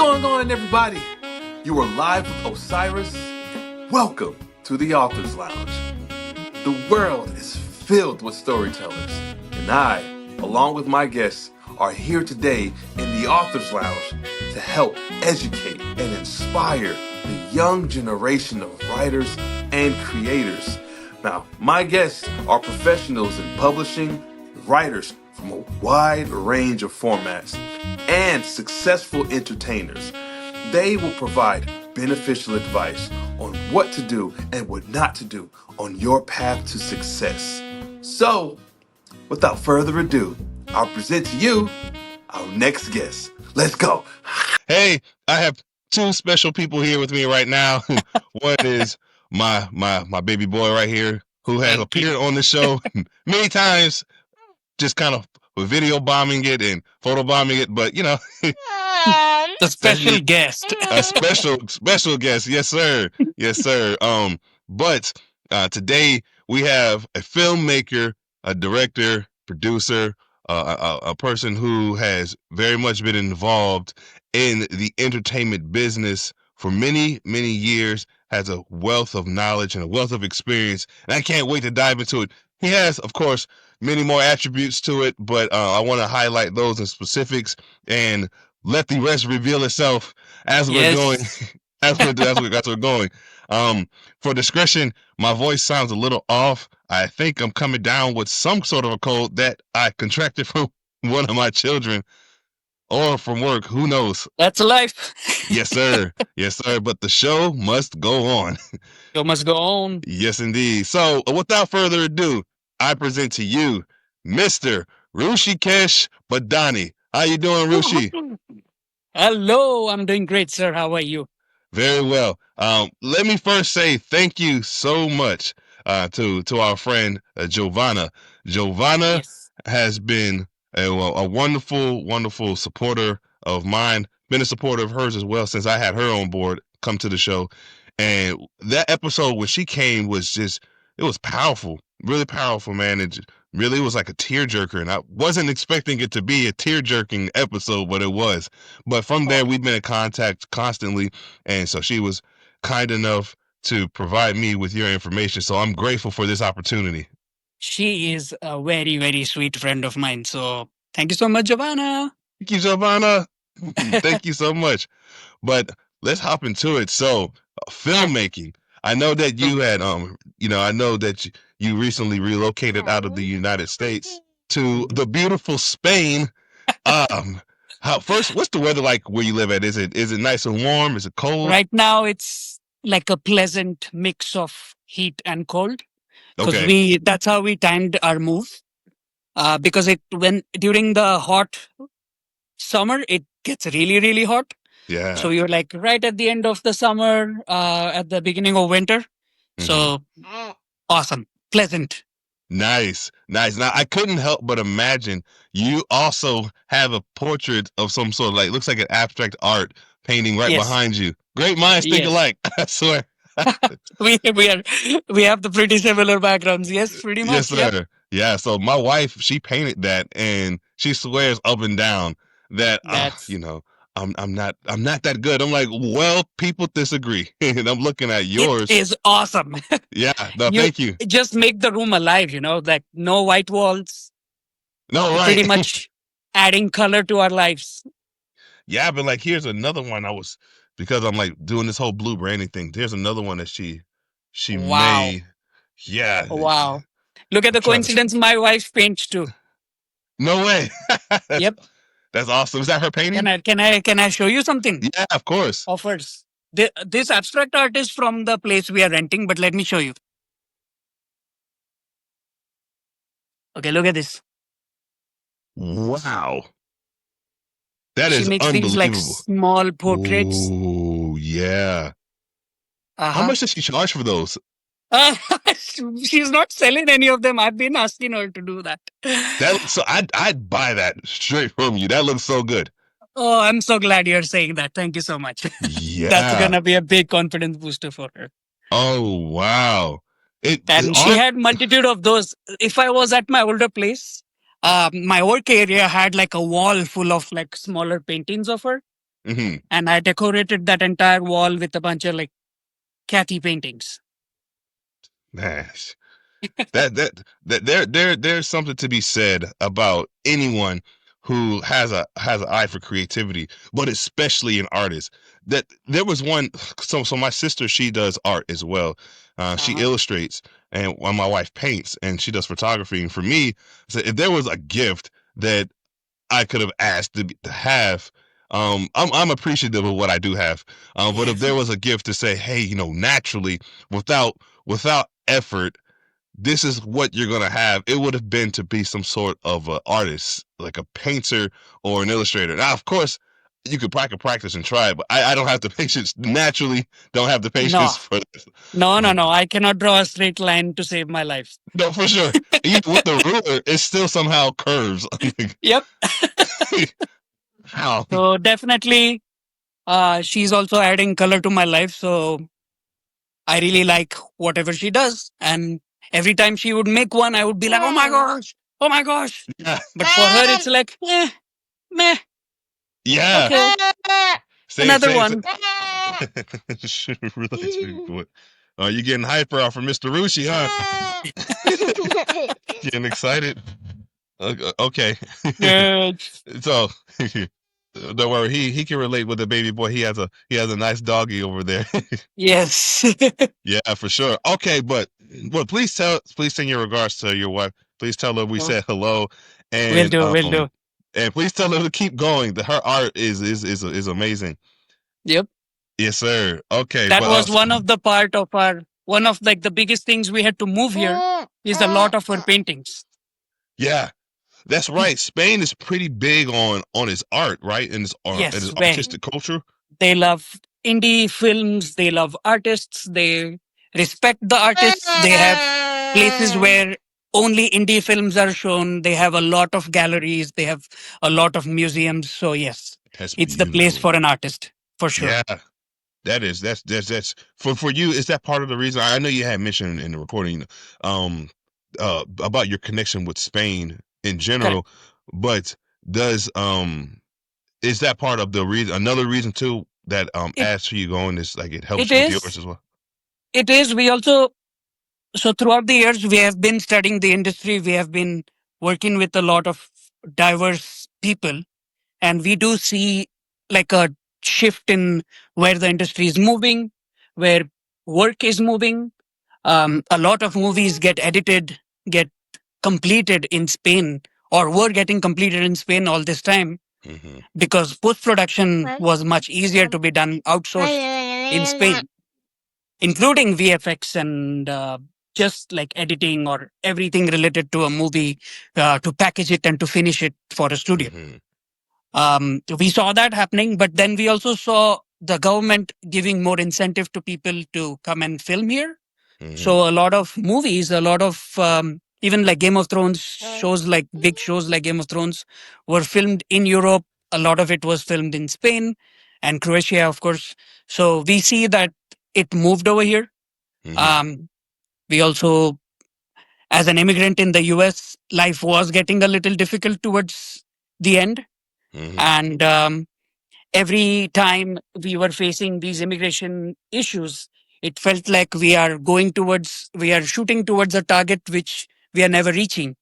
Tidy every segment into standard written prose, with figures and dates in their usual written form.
going on, everybody? You are live with Osiris. Welcome to the Author's Lounge. The world is filled with storytellers, and I, along with my guests, are here today in the Author's Lounge to help educate and inspire the young generation of writers and creators. Now, my guests are professionals in publishing, writers from a wide range of formats, and successful entertainers. They will provide beneficial advice on what to do and what not to do on your path to success. So, without further ado, I'll present to you our next guest. Let's go. Hey, I have two special people here with me right now. One is my baby boy right here, who has Thank appeared you. on the show many times, just kind of video bombing it and photo bombing it, but The special guest. a special guest. Yes, sir. Yes, sir. But today we have a filmmaker, a director, producer, a person who has very much been involved in the entertainment business for many, many years, has a wealth of knowledge and a wealth of experience, and I can't wait to dive into it. He has, of course, many more attributes to it, but I want to highlight those in specifics and let the rest reveal itself as we're going, Yes. as we're going. For discretion, my voice sounds a little off. I think I'm coming down with some sort of a cold that I contracted from one of my children or from work. Who knows? That's life. Yes, sir. Yes, sir. But the show must go on. You must go on. Yes, indeed. So, without further ado, I present to you Mr. Rushikesh Bhadane. How you doing, Rushi? Hello, I'm doing great, sir. How are you? Very well. Let me first say thank you so much to our friend Giovanna. Giovanna Yes. has been a wonderful supporter of mine. Been a supporter of hers as well since I had her on board come to the show. And that episode when she came was it was powerful, really powerful, man. It really was like a tearjerker, and I wasn't expecting it to be a tear-jerking episode, but it was. But from there, we've been in contact constantly, and so she was kind enough to provide me with your information. So I'm grateful for this opportunity. She is a very, very sweet friend of mine. So thank you so much, Giovanna. Thank you, Giovanna. Thank you so much. But let's hop into it. So, filmmaking. I know that you had I know that you recently relocated out of the United States to the beautiful Spain. How first? What's the weather like where you live at? Is it nice and warm? Is it cold? Right now, it's like a pleasant mix of heat and cold because Okay. that's how we timed our move. Because when during the hot summer, it gets really, really hot. Yeah. So you're like right at the end of the summer, at the beginning of winter. hmm So awesome, pleasant. Nice, nice. Now I couldn't help but imagine you also have a portrait of some sort, like looks like an abstract art painting right Yes, behind you. Great minds think yes. alike. I swear. We are we have the pretty similar backgrounds. Yes, pretty Yes, much. Yep. sir. Yeah. So my wife, she painted that, and she swears up and down that That's I'm not that good. I'm like, well, people disagree, and I'm looking at it yours. is awesome. Yeah. No, You thank you. just make the room alive. Like no white walls. No, You're right. pretty much adding color to our lives. Yeah, but like, here's another one. Because I'm like doing this whole blue branding thing. There's another one that she Wow, made. Yeah. wow. Look at I'm the trying to. coincidence. My wife paints too. No way. that's Yep. that's awesome. Is that her painting? Can I show you something? Yeah, of course. Offers. This abstract art is from the place we are renting, but let me show you. Okay, look at this. Wow. That She is makes these like unbelievable. small portraits. Oh, yeah. Uh How huh. much does she charge for those? Uh, she's not selling any of them. I've been asking her to do that. That looks so I'd buy that straight from you. That looks so good. Oh, I'm so glad you're saying that. Thank you so much. That's Yeah. gonna be a big confidence booster for her. Oh, wow. It And she art. had multitude of those. If I was at my older place, my work area had like a wall full of like smaller paintings of her. Mm-hmm. and I decorated that entire wall with a bunch of like catty paintings. Man, there's something to be said about anyone who has an eye for creativity, but especially an artist. That there was one. So my sister, she does art as well. She Uh-huh. illustrates, and while my wife paints, and she does photography. And for me, so if there was a gift that I could have asked to have. I'm appreciative of what I do have. But if Yes. there was a gift to say, hey, naturally, without effort, this is what you're gonna have. It would have been to be some sort of an artist, like a painter or an illustrator. Now, of course, I could practice and try, but I don't have the patience. Naturally, don't have the No, patience for this. no, no, Um, no. I cannot draw a straight line to save my life. no, for sure. Even with the ruler, it still somehow curves. Yep. How? So definitely, she's also adding color to my life. So I really like whatever she does. And every time she would make one, I would be like, oh my gosh, oh my gosh. Yeah. But for her, it's like, meh, Yeah. okay, Say another say say. one. Should realize what. You getting hyper off of Mr. Rushi, huh? Getting excited. Okay. Uh, So don't worry, he can relate with the baby boy. He has a nice doggy over there. yes. Yeah, for sure. Okay, but please send your regards to your wife. Please tell her we Oh, said hello, will and do, will do. please tell her to keep going. Her art is amazing. Yep. Yes, sir. Okay, That but was one of the part of our, one of like the biggest things we had to move here is a lot of her paintings. yeah, that's right. Spain is pretty big on its art, right, and Yes, its very. artistic culture. They love indie films. They love artists. They respect the artists. They have places where only indie films are shown. They have a lot of galleries. They have a lot of museums. So yes, That's it's the place beautiful. for an artist for sure. Yeah, that's for you. Is that part of the reason? I know you had mentioned in the recording, um, about your connection with Spain in Correct. general, but does is that part of the reason? Another reason too that It adds to you going is like it it helps with yours is. as well. It is. We also, so throughout the years we have been studying the industry. We have been working with a lot of diverse people, and we do see like a shift in where the industry is moving, where work is moving. A lot of movies get edited, get completed in Spain, or were getting completed in Spain all this time Mm-hmm. because post production was much easier to be done outsourced in Spain, including VFX and just like editing or everything related to a movie, to package it and to finish it for a studio. Mm-hmm. We saw that happening, but then we also saw the government giving more incentive to people to come and film here. Mm-hmm. So a lot of movies, a lot of even like Game of Thrones shows, like big shows like Game of Thrones, were filmed in Europe. A lot of it was filmed in Spain and Croatia, of course. So we see that it moved over here. Mm-hmm. Um, we also, as an immigrant in the US, life was getting a little difficult towards the end. Mm-hmm. And every time we were facing these immigration issues, it felt like we are shooting towards a target which we are never reaching.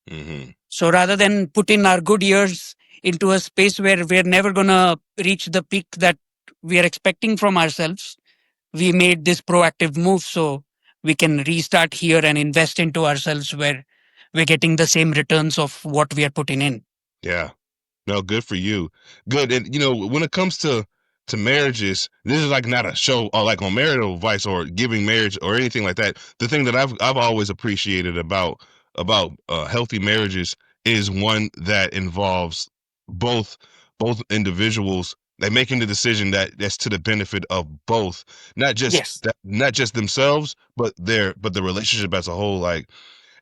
Mm-hmm. So rather than put in our good years into a space where we're never going to reach the peak that we are expecting from ourselves, we made this proactive move so we can restart here and invest into ourselves where we're getting the same returns of what we are putting in. Yeah. No, good for you. Good. And when it comes to marriages, this is like not a show or like on marital advice or giving marriage or anything like that. The thing that I've always appreciated about healthy marriages is one that involves both both individuals like making the decision that's to the benefit of both, Yes. not just themselves, but the relationship as a whole. Like,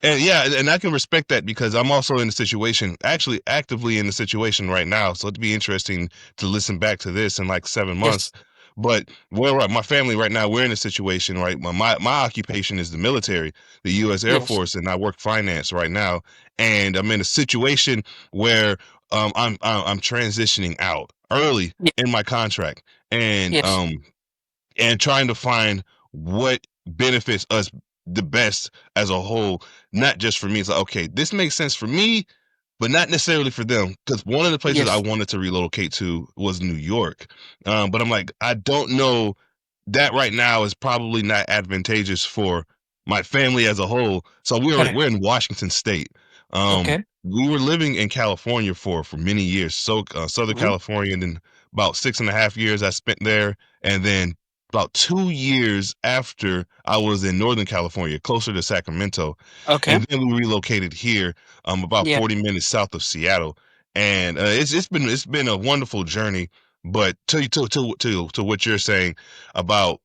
and yeah, and I can respect that because I'm also in a situation, actually actively in the situation right now. So it'd be interesting to listen back to this in like 7 months. Yes. But my family right now, we're in a situation, right? My occupation is the military, the U.S. Air Yes. Force, and I work finance right now. And I'm in a situation where I'm transitioning out. early Ye- in my contract, and Yes. trying to find what benefits us the best as a whole, not just for me. It's like, okay, this makes sense for me, but not necessarily for them. Because one of the places I Yes. wanted to relocate to was New York, but I'm like, I don't know, that right now is probably not advantageous for my family as a whole. So Correct. we're in Washington State. Okay. We were living in California for many years, so Southern Mhm. California, and then about 6.5 years I spent there, and then about 2 years after I was in Northern California, closer to Sacramento, Okay. and then we relocated here, about Yeah. 40 minutes south of Seattle, and it's been a wonderful journey. But to what you're saying about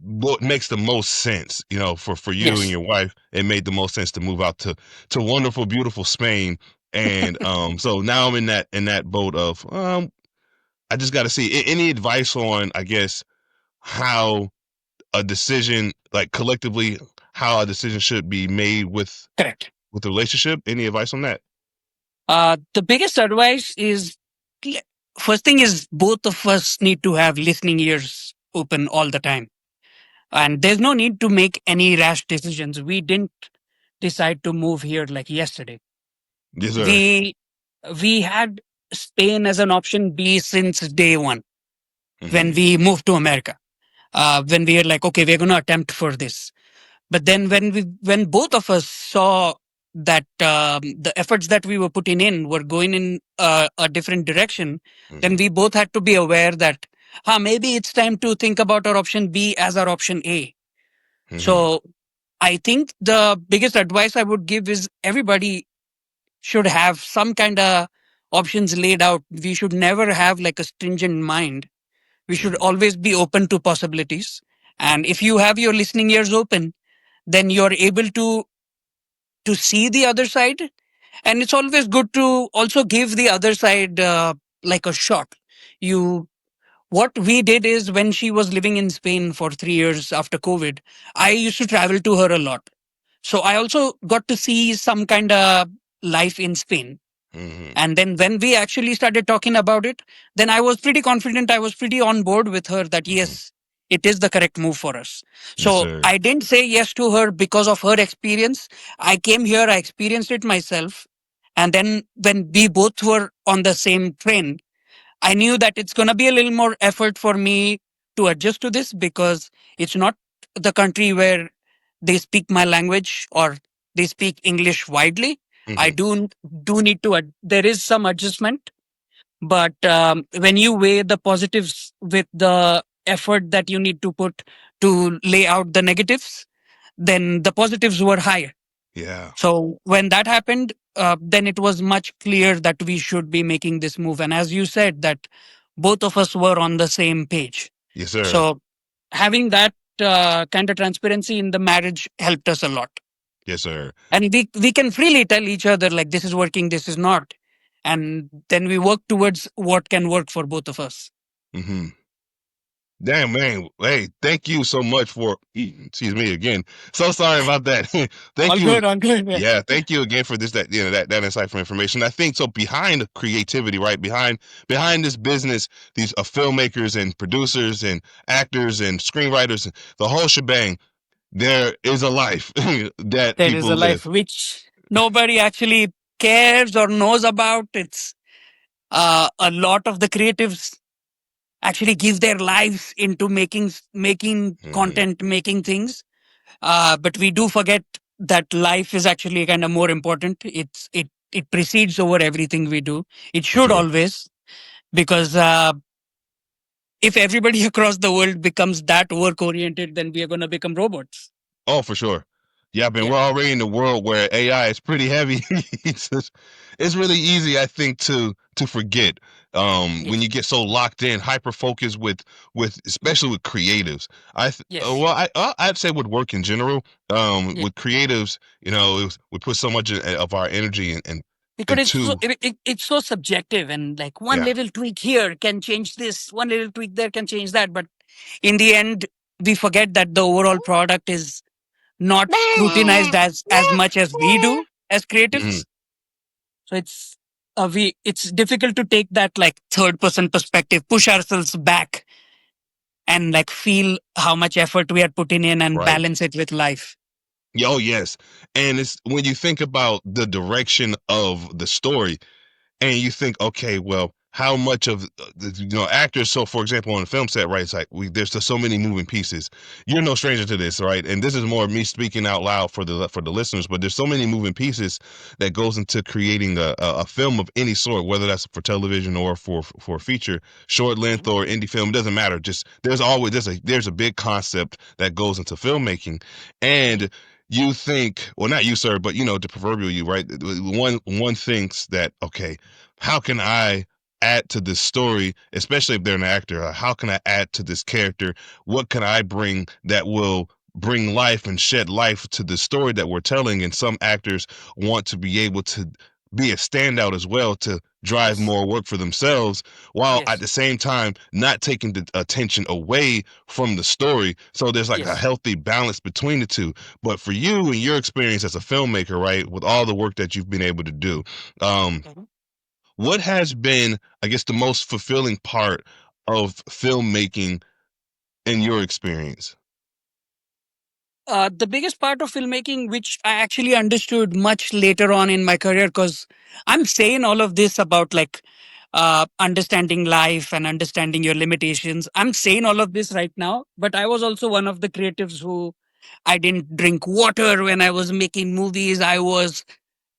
what makes the most sense, for you and Yes. your wife, it made the most sense to move out to wonderful, beautiful Spain, and so now I'm in that boat of I just got to see any advice on, I guess, how a decision, like collectively, how a decision should be made Correct. with the relationship. Any advice on that? The biggest advice is cl- first thing is both of us need to have listening ears open all the time. And there's no need to make any rash decisions. We didn't decide to move here like yesterday. Yes, sir. We we had Spain as an option B since day one when Hmm. we moved to America. When we were like, okay, we're going to attempt for this. But then when both of us saw that the efforts that we were putting in were going in a different direction, then Hmm. we both had to be aware that maybe it's time to think about our option B as our option A. Hmm. So I think the biggest advice I would give is everybody should have some kind of options laid out. We should never have like a stringent mind. We should Hmm. always be open to possibilities. And if you have your listening ears open, then you're able to see the other side. And it's always good to also give the other side like a shot. You What we did is when she was living in Spain for 3 years after COVID, I used to travel to her a lot. So I also got to see some kind of life in Spain. Hmm. And then when we actually started talking about it, then I was pretty confident. I was pretty on board with her that Hmm. yes, it is the correct move for us. Yes, So sir. I didn't say yes to her because of her experience. I came here, I experienced it myself. And then when we both were on the same train, I knew that it's going to be a little more effort for me to adjust to this because it's not the country where they speak my language or they speak English widely. I Hmm. do need to there is some adjustment, but when you weigh the positives with the effort that you need to put to lay out the negatives, then the positives were higher. Yeah. So when that happened, then it was much clear that we should be making this move. And as you said, that both of us were on the same page. Yes, sir. So having that kind of transparency in the marriage helped us a lot. Yes, sir. And we can freely tell each other like this is working, this is not. And then we work towards what can work for both of us. Hmm. Damn, man. Hey, thank you so much for, excuse me again. So sorry about that. Thank All you. good, all good. Yeah. Yeah, thank you again for this, that insightful information. I think so, behind the creativity, right? Behind this business, these filmmakers and producers and actors and screenwriters, the whole shebang, there is a life that There is people a life live. which nobody actually cares or knows about. It's a lot of the creatives actually give their lives into making Hmm. content, making things. But we do forget that life is actually kind of more important. It precedes over everything we do. It For should sure. always, because if everybody across the world becomes that work oriented, then we are going to become robots. Oh, for sure. Yeah, man, Yeah. we're already in a world where AI is pretty heavy. It's really easy, I think, to forget when Yes. you get so locked in, hyper focused with especially with creatives. Yes. Well, I'd say with work in general, Yeah. with creatives, we put so much of our energy and Because into, it's so subjective, and like one yeah. little tweak here can change this, one little tweak there can change that. But in the end, we forget that the overall product is not scrutinized as much as we do as Mhm. creatives. So it's we it's difficult to take that like third person perspective, push ourselves back and like feel how much effort we are putting in and Right. balance it with life. Oh yes. And it's when you think about the direction of the story, and you think, okay, well, how much of actors? So, for example, on the film set, right? It's like there's just so many moving pieces. You're no stranger to this, right? And this is more me speaking out loud for the listeners. But there's so many moving pieces that goes into creating a film of any sort, whether that's for television or for a feature, short length Mhm. or indie film. It doesn't matter. Just there's a big concept that goes into filmmaking, and you think, well, not you, sir, but the proverbial you, right? One thinks that, okay, how can I add to this story, especially if they're an actor? How can I add to this character? What can I bring that will bring life and shed life to the story that we're telling? And some actors want to be able to be a standout as well, to drive Yes. more work for themselves, while at Yes. the same time not taking the attention away from the story. So there's like a Yes. healthy balance between the two. But for you and your experience as a filmmaker, right, with all the work that you've been able to do, um, Mhm. what has been, I guess, the most fulfilling part of filmmaking in your experience? The biggest part of filmmaking, which I actually understood much later on in my career, because I'm saying all of this about like understanding life and understanding your limitations. I'm saying all of this right now, but I was also one of the creatives who I didn't drink water when I was making movies. I was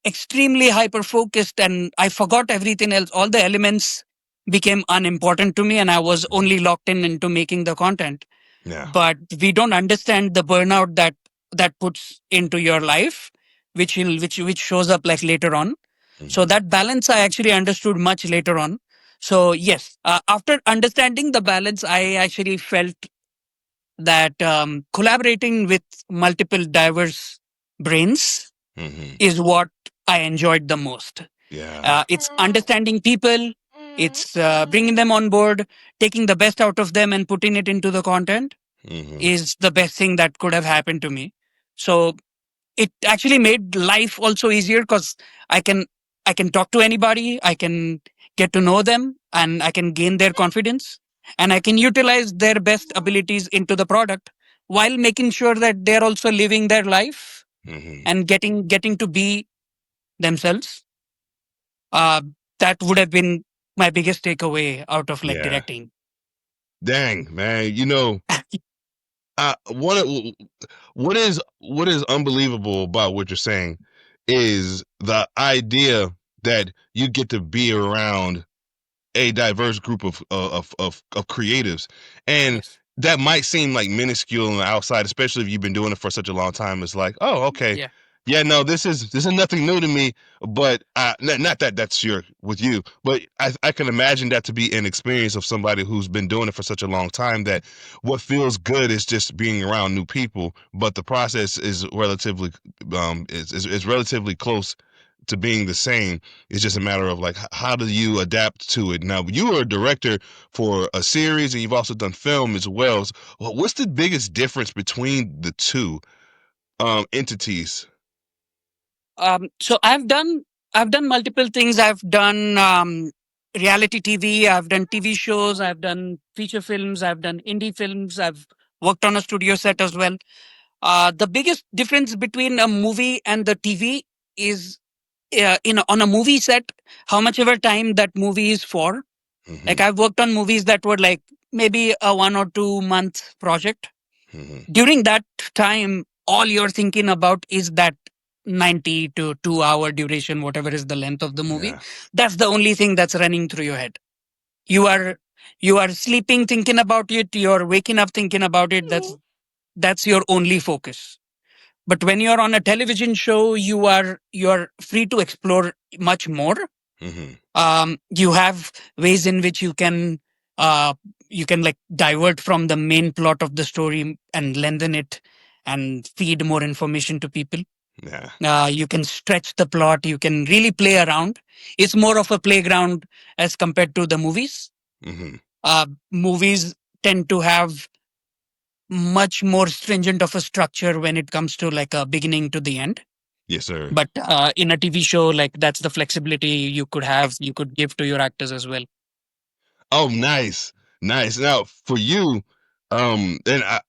extremely hyper focused and I forgot everything else. All the elements became unimportant to me, and I was Mhm. only locked in into making the content. Yeah. But we don't understand the burnout that puts into your life, which shows up like later on. So Hmm. that balance I actually understood much later on. So yes, after understanding the balance, I actually felt that collaborating with multiple diverse brains Hmm. is what I enjoyed the most. Yeah. It's understanding people, it's bringing them on board, taking the best out of them and putting it into the content Hmm. is the best thing that could have happened to me. So it actually made life also easier because I can I can talk to anybody, I can get to know them, and I can gain their confidence, and I can utilize their best abilities into the product while making sure that they're also living their life Hmm. and getting to be themselves. Uh, that would have been my biggest takeaway out of like Yeah. directing. Dang, man. Uh, what what is unbelievable about what you're saying is the idea that you get to be around a diverse group of creatives, and Yes. that might seem like minuscule on the outside, especially if you've been doing it for such a long time. It's like, oh, okay, Yeah. yeah, no, this is nothing new to me. But not that that's your with you, but I can imagine that to be an experience of somebody who's been doing it for such a long time, that what feels good is just being around new people, but the process is relatively is relatively close to being the same. It's just a matter of like, how do you adapt to it? Now, you were a director for a series, and you've also done film as well. So, what's the biggest difference between the two entities? So I've done multiple things. I've done reality TV. I've done TV shows. I've done feature films. I've done indie films. I've worked on a studio set as well. The biggest difference between a movie and the TV is on a movie set, how much ever time that movie is for. Like Mm-hmm. I've worked on movies that were like maybe a 1 or 2 month project. Mm-hmm. During that time, all you're thinking about is that 90 to 2 hour duration, whatever is the length of the movie. Yeah. That's the only thing that's running through your head. You are you are sleeping thinking about it, you're waking up thinking about it. That's your only focus. But when you're on a television show, you're free to explore much more. Mm-hmm. You have ways in which uh, you can like divert from the main plot of the story and lengthen it and feed more information to people. Yeah. You can stretch the plot, you can really play around. It's more of a playground as compared to the movies. Mm-hmm. Movies tend to have much more stringent of a structure when it comes to like a beginning to the end. Yes, sir. But in a TV show, like that's the flexibility you could give to your actors as well. Oh, nice, nice. Now for you, and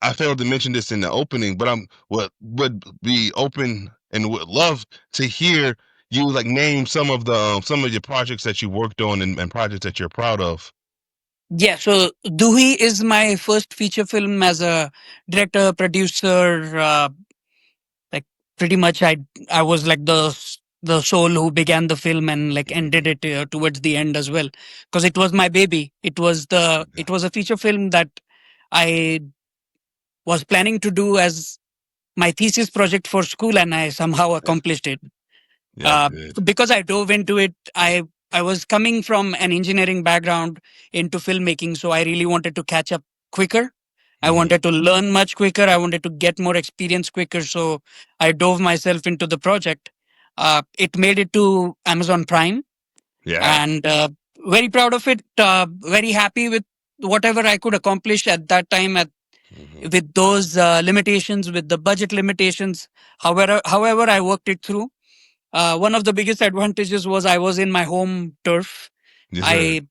I failed to mention this in the opening, but I'm would be open and would love to hear you like name some of your projects that you worked on and projects that you're proud of. Yeah, so Duhi is my first feature film as a director, producer. Like pretty much, I was like the soul who began the film and like ended Hmm. it towards the end as well, because it was my baby. It was a feature film that I was planning to do as my thesis project for school, and I somehow Yeah, accomplished it. yeah, Uh, good. because I dove into it, I was coming from an engineering background into filmmaking, so I really wanted to catch up quicker. I Hmm. wanted to learn much quicker. I wanted to get more experience quicker, so I dove myself into the project. It made it to Amazon Prime, Yeah. and very proud of it. Very happy with whatever I could accomplish at that time. Hmm. With those limitations, with the budget limitations, however I worked it through. One of the biggest advantages was I was in my home turf. Yes, sir. I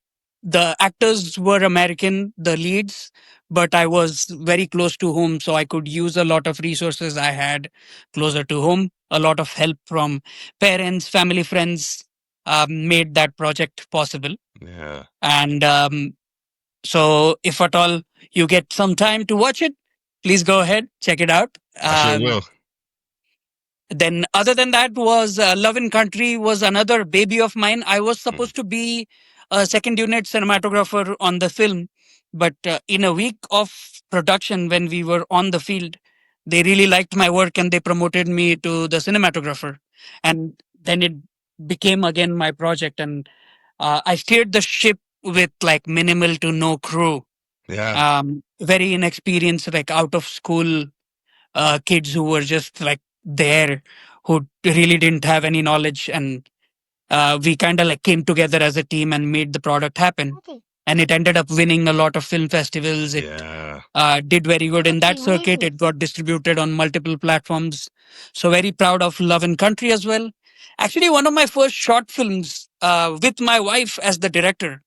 The actors were American, the leads, but I was very close to home, so I could use a lot of resources I had closer to home. A lot of help from parents, family, friends made that project possible. Yeah, And so, if at all you get some time to watch it, please go ahead, check it out. I sure will. Then, other than that, was Love in Country was another baby of mine. I was Mhm. supposed to be a second unit cinematographer on the film, but in a week of production, when we were on the field, they really liked my work and they promoted me to the cinematographer. And then it became again my project, and I steered the ship with like minimal to no crew. Yeah, Very inexperienced, like out of school kids who were just like there, who really didn't have any knowledge, and we kind of like came together as a team and made the product happen. And it ended up winning a lot of film festivals. It yeah. did very good in that circuit. It got distributed on multiple platforms. So very proud of Love and Country as well. Actually, one of my first short films with my wife as the director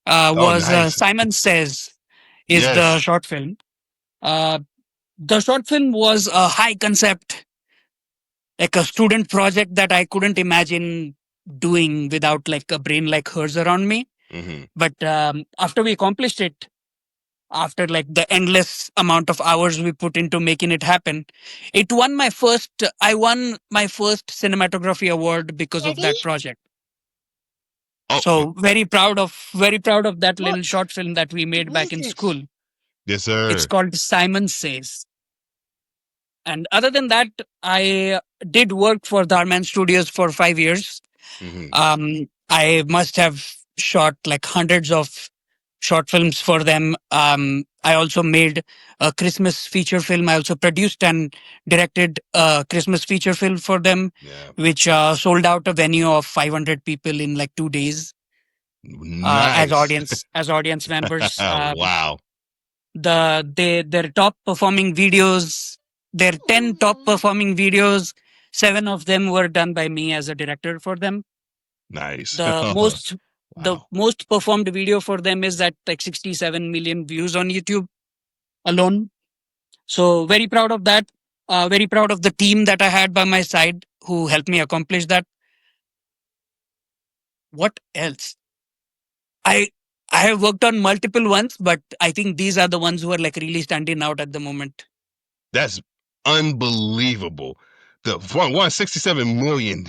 Oh, was nice. Simon Says is the Yes. short film. Uh, the short film was a high concept, like a student project that I couldn't imagine doing without like a brain like hers around me. Hmm. But after we accomplished it, after like the endless amount of hours we put into making it happen, it won my first. I won my first cinematography award because of that project. Oh, So very proud of that little short film that we made back in school. yes, It's sir. called Simon Says. And other than that, I did work for Dharman Studios for 5 years. Hmm. I must have shot like hundreds of short films for them. I also made a Christmas feature film. I also produced and directed a Christmas feature film for them, Yeah. which sold out a venue of 500 people in like 2 days Nice. as audience members. Wow. Their top performing videos, their 10 top performing videos, 7 of them were done by me as a director for them. Nice. The most the Wow. most performed video for them is at like 67 million views on YouTube alone. So very proud of that. Very proud of the team that I had by my side who helped me accomplish that. What else? I I have worked on multiple ones, but I think these are the ones who are like really standing out at the moment. That's unbelievable. The 167 million.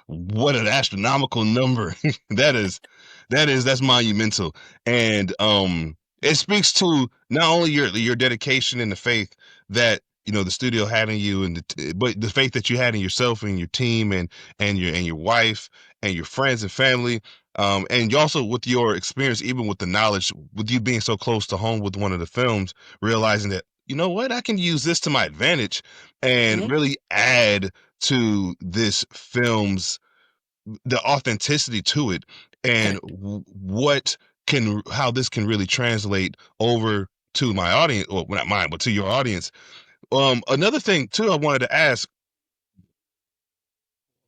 What an astronomical number. that is that's monumental. And it speaks to not only your dedication and the faith that the studio had in you, and but the faith that you had in yourself and your team, and your wife and your friends and family, and you also with your experience, even with the knowledge, with you being so close to home with one of the films, realizing that I can use this to my advantage and Mhm. really add to this film's the authenticity to it, and Correct. what can how this can really translate over to my audience, or well, not mine, but to your audience. Another thing too I wanted to ask,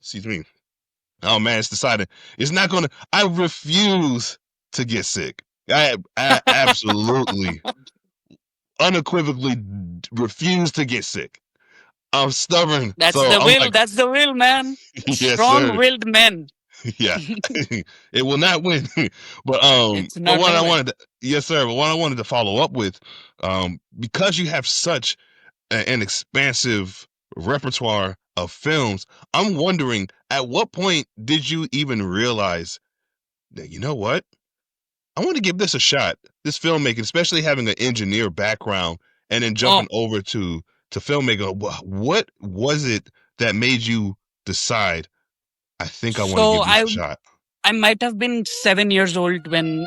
excuse me. Oh man, it's decided. It's not gonna. I refuse to get sick. I absolutely, unequivocally refuse to get sick. I'm stubborn, That's so the I'm will. like, That's the will, man. yes, sir. Strong-willed men. Yeah, it will not win. It's but not what I gonna win. wanted, to, yes, sir. But what I wanted to follow up with, because you have such an expansive repertoire of films, I'm wondering at what point did you even realize that you know what? I want to give this a shot. This filmmaking, especially having an engineer background and then Oh, jumping over to filmmaking. What was it that made you decide? I think I want to so give this I a shot. I might have been 7 years old when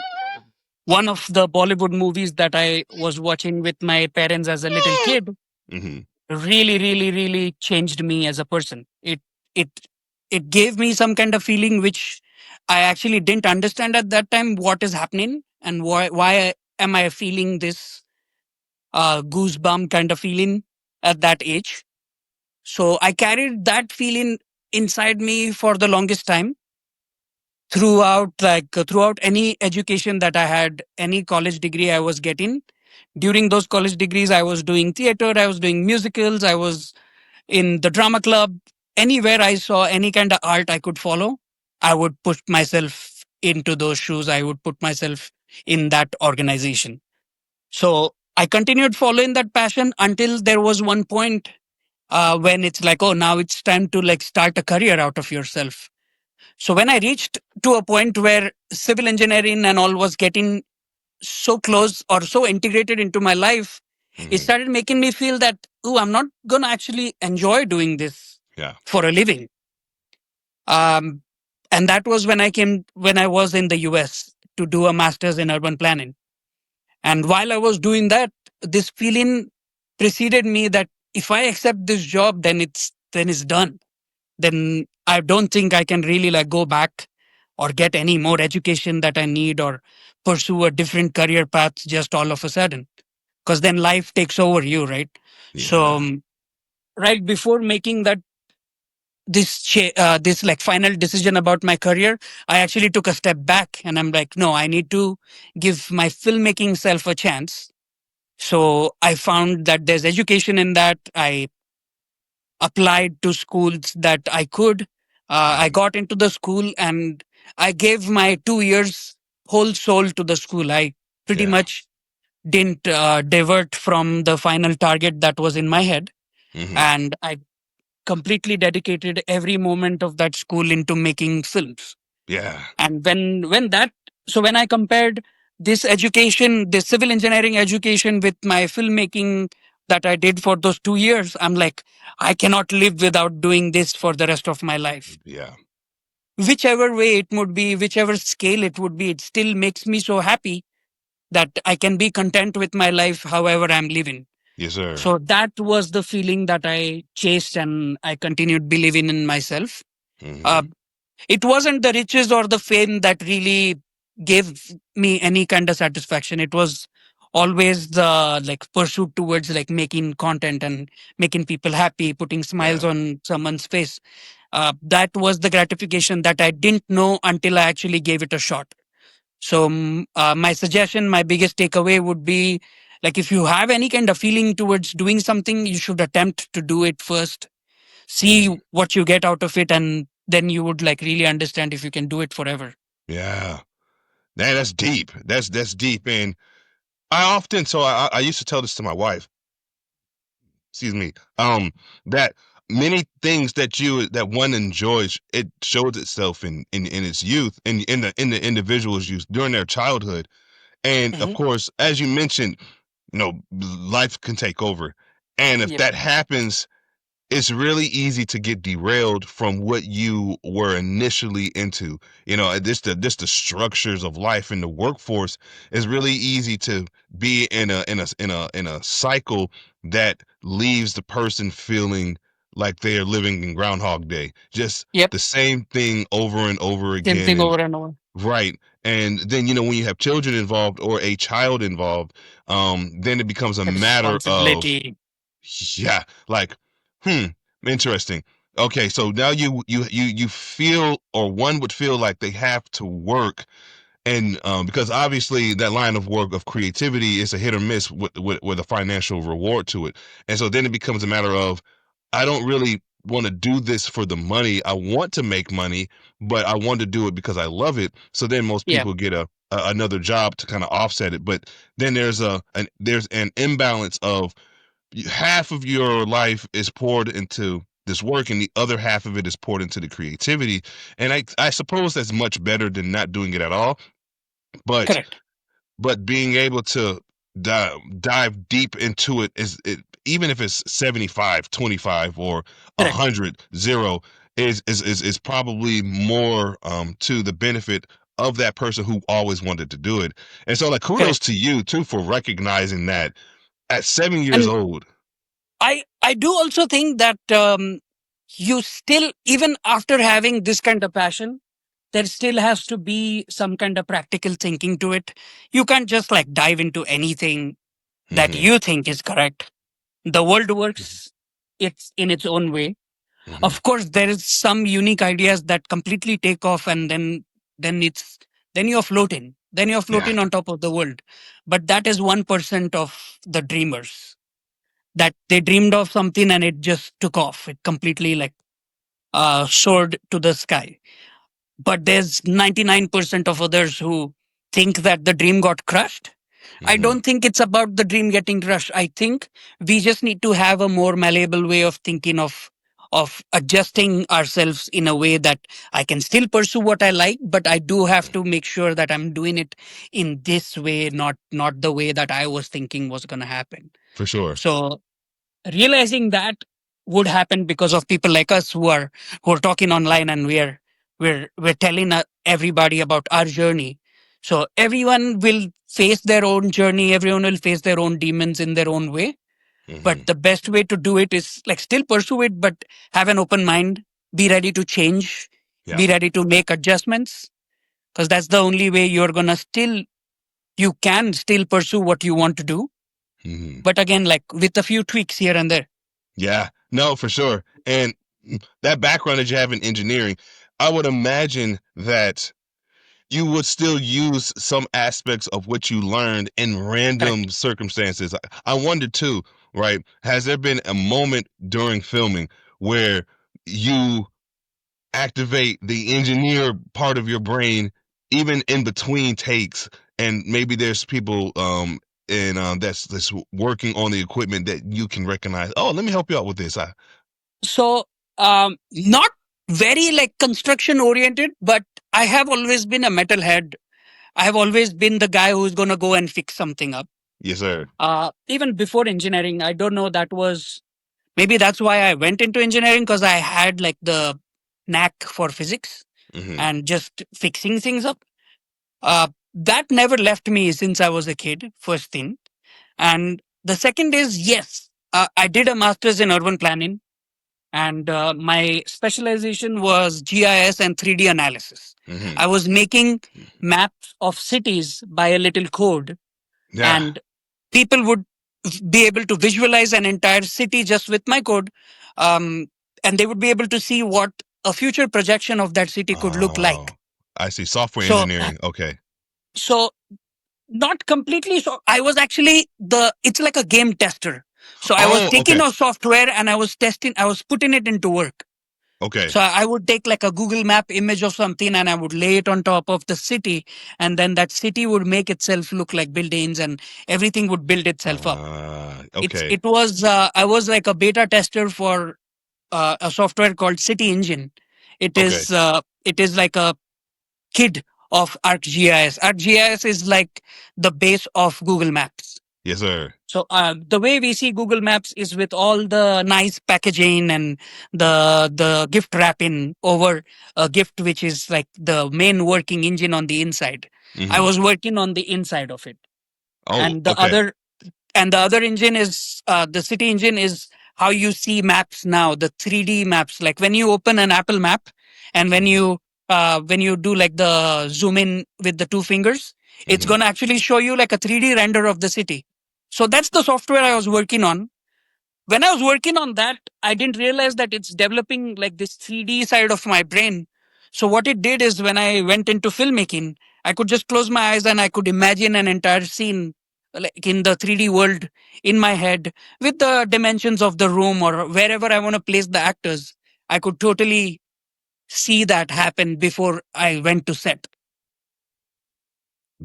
one of the Bollywood movies that I was watching with my parents as a little kid Mm-hmm. really, really, really changed me as a person. It it gave me some kind of feeling which I actually didn't understand at that time what is happening and why am I feeling this goosebump kind of feeling at that age. So I carried that feeling inside me for the longest time throughout any education that I had, any college degree I was getting. During those college degrees, I was doing theater, I was doing musicals, I was in the drama club. Anywhere I saw any kind of art I could follow, I would put myself into those shoes. I would put myself in that organization. So I continued following that passion until there was one point when it's like, oh, now it's time to like start a career out of yourself. So when I reached to a point where civil engineering and all was getting so close or so integrated into my life, it Mm-hmm. started making me feel that, oh, I'm not going to actually enjoy doing this Yeah. for a living. Um, and that was when I was in the US to do a master's in urban planning. And while I was doing that, this feeling preceded me that if I accept this job, then it's done. Then I don't think I can really like go back or get any more education that I need or pursue a different career path just all of a sudden. Because then life takes over you, right? So Yeah. right before making this like final decision about my career, I actually took a step back and I'm like, no, I need to give my filmmaking self a chance. So I found that there's education in that. I applied to schools that I could. I Mm-hmm. got into the school and I gave my 2 years whole soul to the school. I pretty Yeah. much didn't divert from the final target that was in my head. Mm-hmm. And I completely dedicated every moment of that school into making films. Yeah. And when I compared this education, this civil engineering education with my filmmaking that I did for those 2 years, I'm like, I cannot live without doing this for the rest of my life. Yeah. Whichever way it would be, whichever scale it would be, it still makes me so happy that I can be content with my life however I'm living. Yes, sir. So that was the feeling that I chased and I continued believing in myself. Uh, Mm-hmm. it wasn't the riches or the fame that really gave me any kind of satisfaction. It was always the like pursuit towards like making content and making people happy, putting smiles Yeah. on someone's face. That was the gratification that I didn't know until I actually gave it a shot. So my suggestion, my biggest takeaway would be like if you have any kind of feeling towards doing something, you should attempt to do it first, see Mm-hmm. what you get out of it, and then you would like really understand if you can do it forever. Yeah. Man, that's deep. That's deep. And I often, so I used to tell this to my wife. Excuse me. That many things that one enjoys, it shows itself in its youth, in the individual's youth during their childhood. And of Hmm. course, as you mentioned, life can take over. And if Yep. that happens, it's really easy to get derailed from what you were initially into. This the structures of life in the workforce is really easy to be in a cycle that leaves the person feeling like they are living in Groundhog Day, just Yep. the same thing over and over Same again. thing And over and over. right. And then, when you have children involved or a child involved, then it becomes a matter of, Responsibility. yeah, like, hmm, interesting. Okay, so now you feel, or one would feel like they have to work, and because obviously that line of work of creativity is a hit or miss with a financial reward to it, and so then it becomes a matter of, I don't really want to do this for the money. I want to make money, but I want to do it because I love it. So then most Yeah, people get another job to kind of offset it. But then there's an imbalance of half of your life is poured into this work and the other half of it is poured into the creativity. And I suppose that's much better than not doing it at all. But correct, being able to dive deep into it is it, even if it's 75-25 or correct, 100-0, is probably more to the benefit of that person who always wanted to do it. And so like kudos correct. to you too for recognizing that at 7 years And old. I do also think that you still, even after having this kind of passion, there still has to be some kind of practical thinking to it. You can't just like dive into anything that Hmm. you think is correct. The world works it's in its own way. Hmm. Of course, there is some unique ideas that completely take off, and then it's then you're floating. Then you're Yeah, floating on top of the world. But that is 1% of the dreamers, that they dreamed of something and it just took off. It completely like soared to the sky. But there's 99% of others who think that the dream got crushed. I hmm, don't think it's about the dream getting crushed. I think we just need to have a more malleable way of thinking of adjusting ourselves in a way that I can still pursue what I like, but I do have to make sure that I'm doing it in this way, not the way that I was thinking was going to happen. for sure. So realizing that would happen because of people like us who are talking online, and we're telling everybody about our journey. So everyone will face their own journey, everyone will face their own demons in their own way, but Hmm. the best way to do it is like still pursue it, but have an open mind, be ready to change, Yeah. be ready to make adjustments, because that's the only way you're gonna still, you can still pursue what you want to do, Hmm. but again, like with a few tweaks here and there. Yeah, no, for sure. And that background that you have in engineering, I would imagine that you would still use some aspects of what you learned in random Correct. circumstances. I wonder too, right? Has there been a moment during filming where you activate the engineer part of your brain, even in between takes, and maybe there's people and that's working on the equipment that you can recognize. Oh, let me help you out with this. So, not very like construction oriented, but I have always been a metalhead. I have always been the guy who's going to go and fix something up. Yes, sir. Even before engineering, I don't know, that was maybe that's why I went into engineering, because I had like the knack for physics Mm-hmm. and just fixing things up. That never left me since I was a kid, first thing. And the second is, yes, I did a master's in urban planning, and my specialization was GIS and 3D analysis. Mm-hmm. I was making maps of cities by a little code, Yeah. and people would be able to visualize an entire city just with my code, um, and they would be able to see what a future projection of that city could look Oh, like. I see. Software So, engineering. Okay. so not completely. So I was actually it's like a game tester. So I was Oh, taking okay. a software and I was testing, I was putting it into work. Okay. So I would take like a Google Map image of something and I would lay it on top of the city, and then that city would make itself look like buildings and everything would build itself up. Okay. It was I was like a beta tester for a software called City Engine. Okay. It is like a kid of ArcGIS. ArcGIS is like the base of Google Maps. Yes, sir. So the way we see Google Maps is with all the nice packaging and the gift wrapping over a gift, which is like the main working engine on the inside. I Mm-hmm. was working on the inside of it, Oh, and okay. the other engine is the City Engine is how you see maps now, the 3D maps. Like when you open an Apple map, and Mm-hmm. when you do like the zoom in with the two fingers, it's Mm-hmm. gonna actually show you like a 3D render of the city. So that's the software I was working on. when I was working on that, I didn't realize that it's developing like this 3D side of my brain. So what it did is when I went into filmmaking, I could just close my eyes and I could imagine an entire scene like in the 3D world in my head with the dimensions of the room or wherever I want to place the actors. I could totally see that happen before I went to set.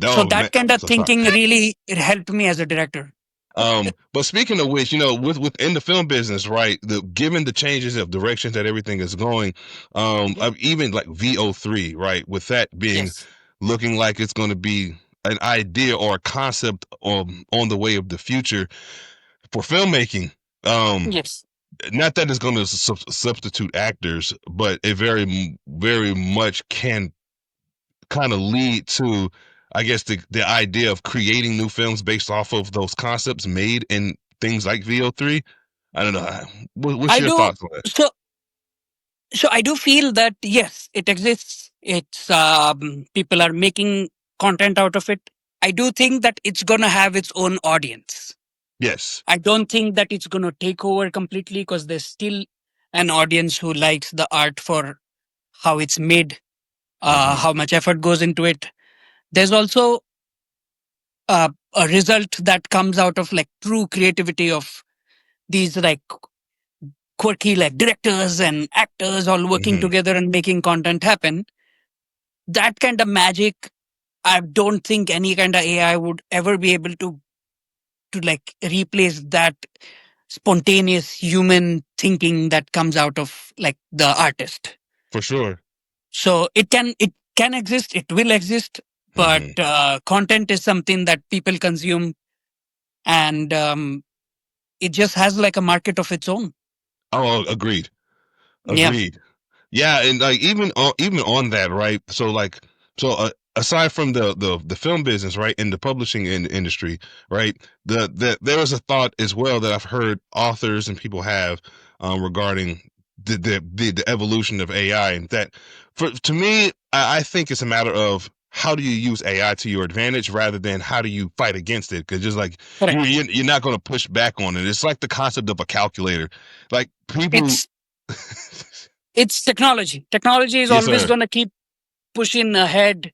So No, man, that kind of so sorry. thinking really it helped me as a director. But speaking of which, within the film business, right? Given the changes of directions that everything is going, Mhm. even like VO3, right? With that being Yes. looking like it's going to be an idea or a concept on the way of the future for filmmaking. Um, Yes. Not that it's going to substitute actors, but it very much can kind of lead to, I guess, the idea of creating new films based off of those concepts made in things like VO3. I don't know. What's I your do. thoughts on that? So I do feel that yes, it exists. It's people are making content out of it. I do think that it's gonna have its own audience. Yes. I don't think that it's gonna take over completely because there's still an audience who likes the art for how it's made, Hmm. how much effort goes into it. There's also a result that comes out of like true creativity of these like quirky like directors and actors all working Hmm. together and making content happen. That kind of magic, I don't think any kind of AI would ever be able to like replace that spontaneous human thinking that comes out of like the artist. For sure. So it can exist, it will exist, but Hmm. content is something that people consume, and it just has like a market of its own. Oh, agreed. Yeah, Agreed. Yeah, and like even on that, right? Aside from the film business, right, and the publishing industry, right? There is a thought as well that I've heard authors and people have regarding the evolution of AI, and that for to me, I think it's a matter of how do you use AI to your advantage rather than how do you fight against it? Because just like correct. you're not going to push back on it. It's like the concept of a calculator. Like people, It's it's technology. Technology is yes, always sir. going to keep pushing ahead.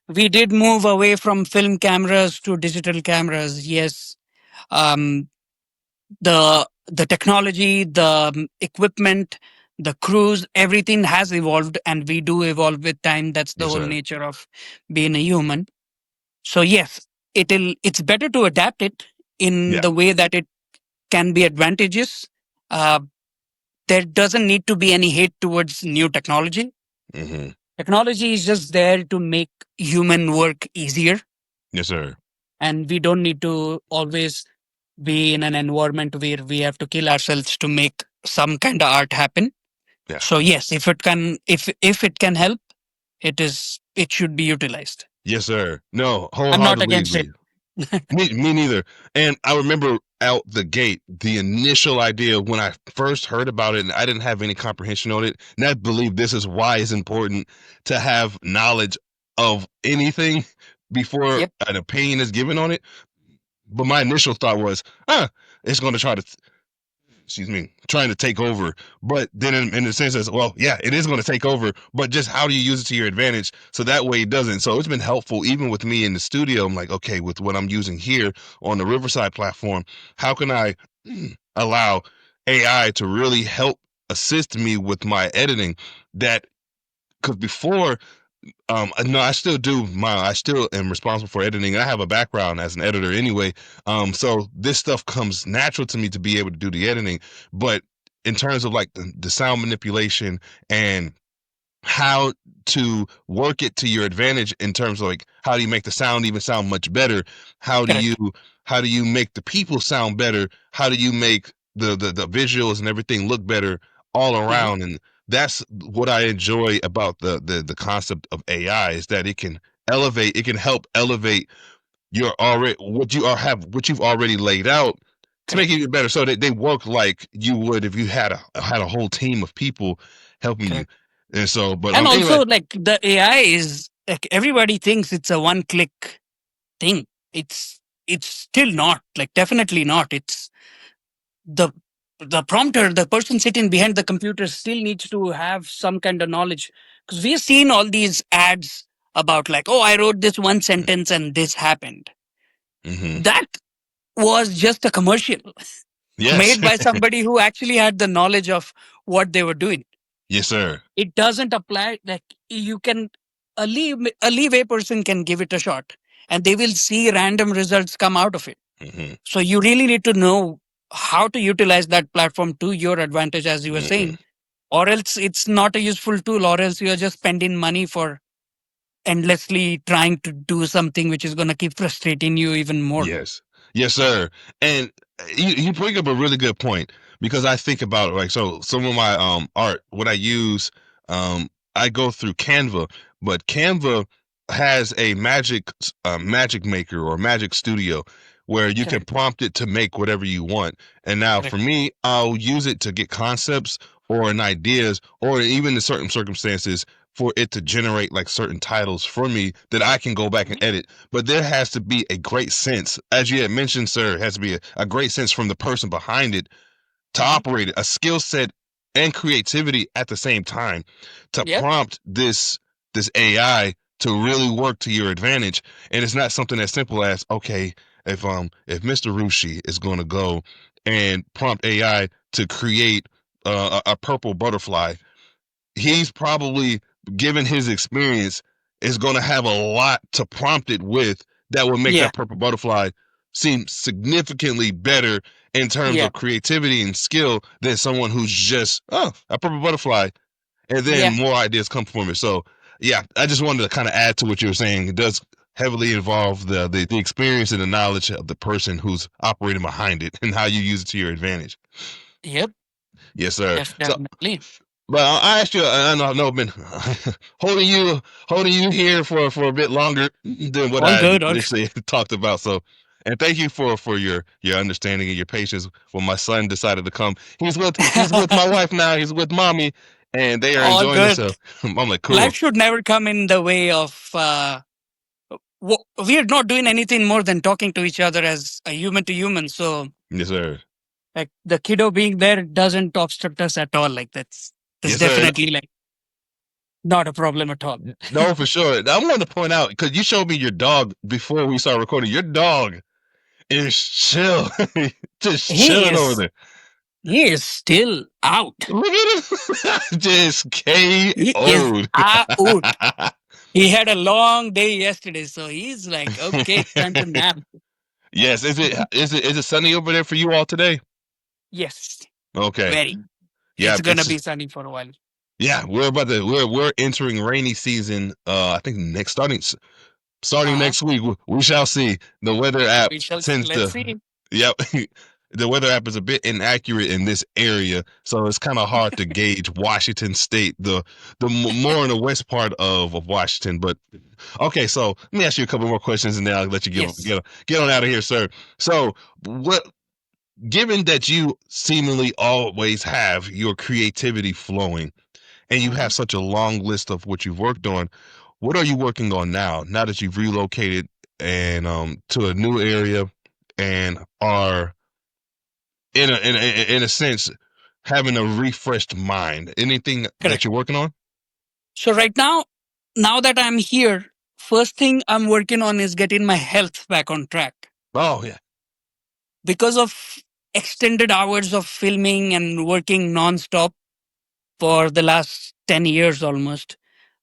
We did move away from film cameras to digital cameras. Yes, um, the technology, the equipment, the crews, everything has evolved, and we do evolve with time. That's the Yes, whole sir. nature of being a human. So yes, it's better to adapt it in Yeah. the way that it can be advantageous. Uh, there doesn't need to be any hate towards new technology. Hmm. Technology is just there to make human work easier, Yes, sir. and we don't need to always be in an environment where we have to kill ourselves to make some kind of art happen. Yeah. So yes, if it can help, it should be utilized. Yes, sir. No, I'm not wholeheartedly against it. agree. Me neither. And I remember out the gate, the initial idea when I first heard about it, and I didn't have any comprehension on it. And I believe this is why it's important to have knowledge of anything before Yep, an opinion is given on it. But my initial thought was, it's going to try to, excuse me, trying to take over. But then in the sense as well, yeah, it is going to take over, but just how do you use it to your advantage so that way it doesn't. So it's been helpful even with me in the studio. I'm like, okay, with what I'm using here on the Riverside platform, how can I allow AI to really help assist me with my editing? That because before, no, I still am responsible for editing. I have a background as an editor anyway. So this stuff comes natural to me to be able to do the editing. But in terms of like the sound manipulation and how to work it to your advantage in terms of like how do you make the sound even sound much better, how do you correct, how do you make the people sound better, how do you make the visuals and everything look better all hmm around. And that's what I enjoy about the concept of AI is that it can help elevate your already what you are have what you've already laid out to make it correct, even better so that they work like you would if you had a whole team of people helping you. correct. And so, but And anyway, also, like the AI is like everybody thinks it's a one-click thing. It's still not. Like definitely not. It's the the prompter, the person sitting behind the computer, still needs to have some kind of knowledge, because we've seen all these ads about like, oh, I wrote this one sentence and this happened. Mm-hmm. That was just a commercial Yes. made by somebody who actually had the knowledge of what they were doing. Yes, sir. It doesn't apply. Like, you can, a leeway person can give it a shot and they will see random results come out of it. Mm-hmm. So you really need to know how to utilize that platform to your advantage, as you were Mm-hmm. saying, or else it's not a useful tool, or else you're just spending money for endlessly trying to do something which is going to keep frustrating you even more. Yes. Yes, sir. And you bring up a really good point because I think about it, like, so some of my art, what I use, um I go through Canva, but Canva has a magic maker or magic studio where you can Correct. prompt it to make whatever you want. And now for Correct. me, I'll use it to get concepts or an ideas, or even in certain circumstances for it to generate like certain titles for me that I can go back and Mhm. edit. But there has to be a great sense, as you had mentioned, sir. It has to be a great sense from the person behind it to Mhm. operate it, a skill set and creativity at the same time to Yep. prompt this AI to really work to your advantage. And it's not something as simple as, okay, if Mr. Rushi is going to go and prompt AI to create a purple butterfly, he's probably, given his experience, is going to have a lot to prompt it with that will make Yeah. that purple butterfly seem significantly better in terms Yeah. of creativity and skill than someone who's just, oh, a purple butterfly, and then Yeah. more ideas come from it. So yeah, I just wanted to kind of add to what you were saying. It does heavily involve the experience and the knowledge of the person who's operating behind it and how you use it to your advantage. Yep. Yes, sir. So Definitely. but I asked you, I know I've been holding you holding you here for a bit longer than what All I good. All initially talked about. So, and thank you for your understanding and your patience when my son decided to come. He's with my wife now. He's with mommy, and they are all enjoying good. themselves. I'm like, Life cool. should never come in the way of. We are not doing anything more than talking to each other as a human to human. So, Yes, sir. like, the kiddo being there doesn't obstruct us at all. Like, that's Yes, sir. definitely like not a problem at all. No, for sure. I want to point out because you showed me your dog before we started recording. Your dog is chill, just He chilling over is there. he is still out. Look at him. Just He is KO'd. out. He had a long day yesterday, so he's like, okay, it's time to nap. Yes, is it sunny over there for you all today? Yes, Okay. very. Yeah, It's gonna be it's sunny for a while. yeah, we're entering rainy season. I think starting Uh-huh. next week we shall see. The weather app tends Let's to, see. yep. The weather app is a bit inaccurate in this area, so it's kind of hard to gauge Washington State, more in the west part of Washington. But okay, so let me ask you a couple more questions, and then I'll let you Yes. get on out of here, sir. So, what, given that you seemingly always have your creativity flowing, and you Mhm. have such a long list of what you've worked on, what are you working on now? Now that you've relocated and to a new area and are in a sense having a refreshed mind. Anything that Correct. you're working on? So right now that I'm here, first thing I'm working on is getting my health back on track. Oh yeah. Because of extended hours of filming and working nonstop for the last 10 years almost,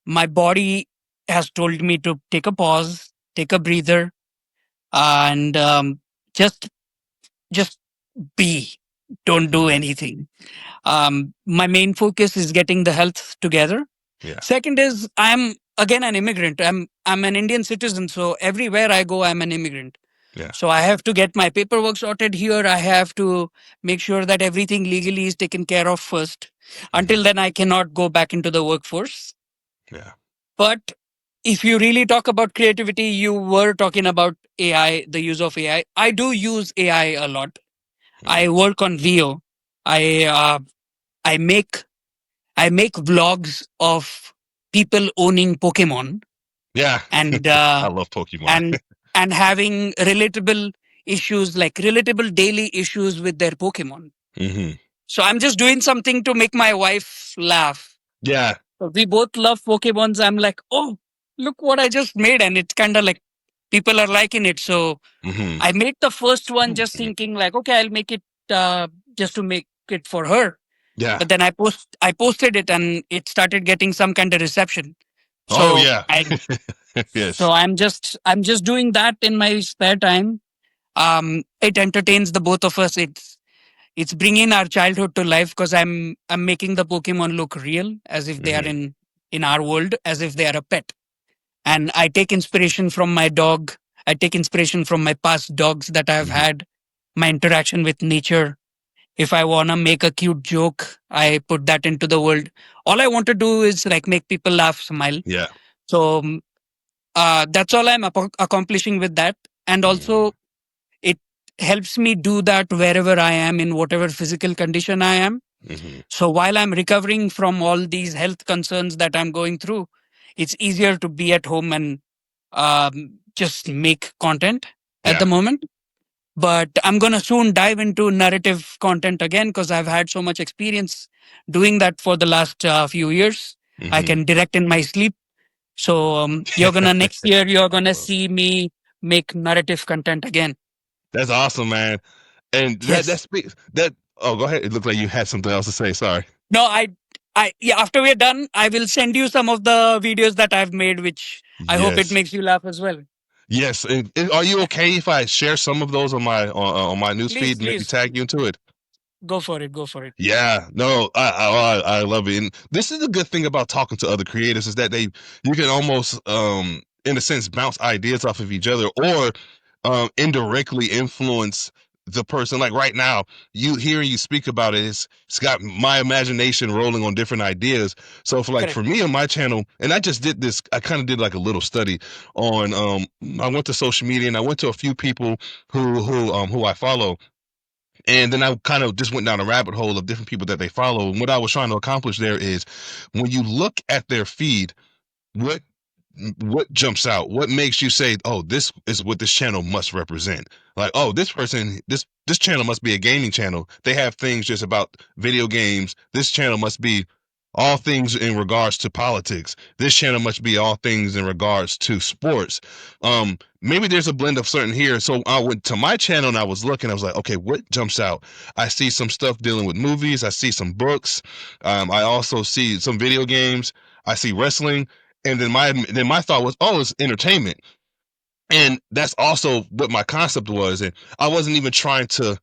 my body has told me to take a pause, take a breather, and just just be. Don't do Hmm. anything. My main focus is getting the health together. Yeah. Second is I'm again an immigrant. I'm an Indian citizen, so everywhere I go, I'm an immigrant. Yeah. So I have to get my paperwork sorted here. I have to make sure that everything legally is taken care of first. Hmm. Until then, I cannot go back into the workforce. Yeah. But if you really talk about creativity, you were talking about AI, the use of AI. I do use AI a lot. I Hmm. work on VO. I I make I make vlogs of people owning Pokemon Yeah. and I love Pokemon. and and having relatable issues, like relatable daily issues with their Pokemon. Hmm. So I'm just doing something to make my wife laugh. Yeah. So we both love Pokemons. I'm like, oh, look what I just made. And it's kind of like people are liking it. So Hmm. I made the first one just thinking like, okay, I'll make it just to make it for her. Yeah. But then I posted it and it started getting some kind of reception. Oh So yeah. I Yes. so I'm just doing that in my spare time. It entertains the both of us. It's bringing our childhood to life because I'm making the Pokemon look real, as if they are Hmm. in our world, as if they are a pet. And I take inspiration from my dog. I take inspiration from my past dogs that I've Hmm. had, my interaction with nature. If I wanna make a cute joke, I put that into the world. All I want to do is like make people laugh, smile. Yeah. So that's all I'm accomplishing with that. And Hmm. also, it helps me do that wherever I am, in whatever physical condition I am. Hmm. So while I'm recovering from all these health concerns that I'm going through, it's easier to be at home and just make content at the Yeah. moment. But I'm going to soon dive into narrative content again because I've had so much experience doing that for the last few years. I Hmm. can direct in my sleep. So next year, you're going to see me make narrative content again. That's awesome, man. And that Yes. speaks that. Oh, go ahead. It looked like you had something else to say. Sorry. No, yeah, after we're done, I will send you some of the videos that I've made, which I hope it Yes. makes you laugh as well. Yes. And are you okay if I share some of those on my news Please, feed? Maybe please tag you into it. go for it. Go for it. Yeah, no, I love it. And this is the good thing about talking to other creators is that you can almost in a sense bounce ideas off of each other or indirectly influence the person. Like right now, you hearing you speak about it, it's got my imagination rolling on different ideas. So for Correct. me on my channel, and I just did this, I kind of did like a little study on I went to social media and I went to a few people who I follow, and then I kind of just went down a rabbit hole of different people that they follow. And what I was trying to accomplish there is when you look at their feed, what what jumps out? What makes you say, "Oh, this is what this channel must represent"? Like, "Oh, this person, this channel must be a gaming channel. They have things just about video games. This channel must be all things in regards to politics. This channel must be all things in regards to sports." Maybe there's a blend of certain here. So I went to my channel and I was looking. I was like, "Okay, what jumps out?" I see some stuff dealing with movies. I see some books. I also see some video games. I see wrestling, and then my thought was, oh, it's entertainment, and that's also what my concept was, and I wasn't even trying to